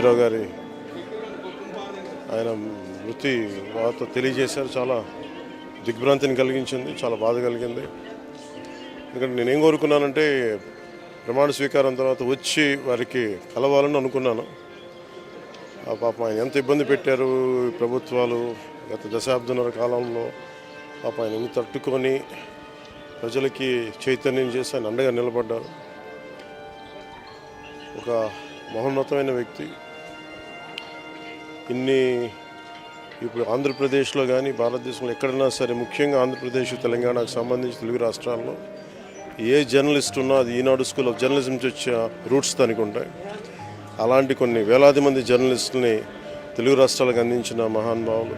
రామోజీరావు గారి ఆయన మృతి వార్త తెలియజేశారు. చాలా దిగ్భ్రాంతిని కలిగించింది, చాలా బాధ కలిగింది. ఎందుకంటే నేనేం కోరుకున్నానంటే ప్రమాణ స్వీకారం తర్వాత వచ్చి వారికి కలవాలని అనుకున్నాను. ఆ పాపం ఆయన ఎంత ఇబ్బంది పెట్టారు ప్రభుత్వాలు గత దశాబ్దన్నర కాలంలో. పాప ఆయన ఎన్ని తట్టుకొని ప్రజలకి చైతన్యం చేసి ఆయన అండగా నిలబడ్డారు. ఒక మహోన్నతమైన వ్యక్తి. ఇప్పుడు ఆంధ్రప్రదేశ్లో కానీ భారతదేశంలో ఎక్కడైనా సరే, ముఖ్యంగా ఆంధ్రప్రదేశ్ తెలంగాణకు సంబంధించి తెలుగు రాష్ట్రాల్లో ఏ జర్నలిస్ట్ ఉన్నా అది ఈనాడు స్కూల్ ఆఫ్ జర్నలిజం నుంచి వచ్చే రూట్స్ దానికి ఉంటాయి. అలాంటి కొన్ని వేలాది మంది జర్నలిస్టులని తెలుగు రాష్ట్రాలకు అందించిన మహానుభావులు.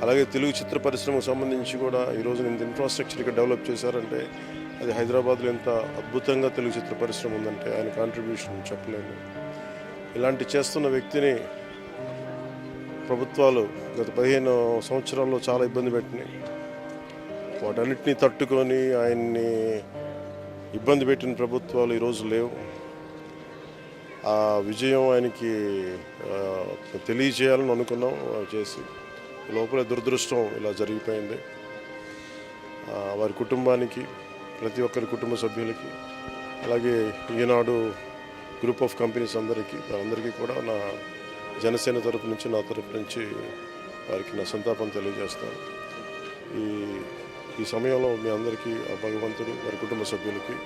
అలాగే తెలుగు చిత్ర పరిశ్రమకు సంబంధించి కూడా ఈరోజు ఇంత ఇన్ఫ్రాస్ట్రక్చర్ ఇక్కడ డెవలప్ చేశారంటే అది హైదరాబాద్లో ఎంత అద్భుతంగా తెలుగు చిత్ర పరిశ్రమ ఉందంటే ఆయన కాంట్రిబ్యూషన్ చెప్పలేము. ఇలాంటి చేస్తున్న వ్యక్తిని ప్రభుత్వాలు గత 15 సంవత్సరాల్లో చాలా ఇబ్బంది పెట్టినాయి. వాటన్నిటినీ తట్టుకొని ఆయన్ని ఇబ్బంది పెట్టిన ప్రభుత్వాలు ఈరోజు లేవు. ఆ విజయం ఆయనకి తెలియజేయాలని అనుకున్నాం, చేసి లోపల దురదృష్టం ఇలా జరిగిపోయింది. వారి కుటుంబానికి, ప్రతి ఒక్కరి కుటుంబ సభ్యులకి, అలాగే ఈనాడు గ్రూప్ ఆఫ్ కంపెనీస్ అందరికీ కూడా నా జనసేన తరపు నుంచి, నా తరపు నుంచి వారికి నా సంతాపం తెలియజేస్తాను. ఈ సమయంలో మీ అందరికీ ఆ భగవంతుడు వారి కుటుంబ సభ్యులకి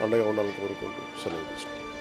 అండగా ఉండాలని కోరుకుంటూ సెలవు తీసుకుంటాను.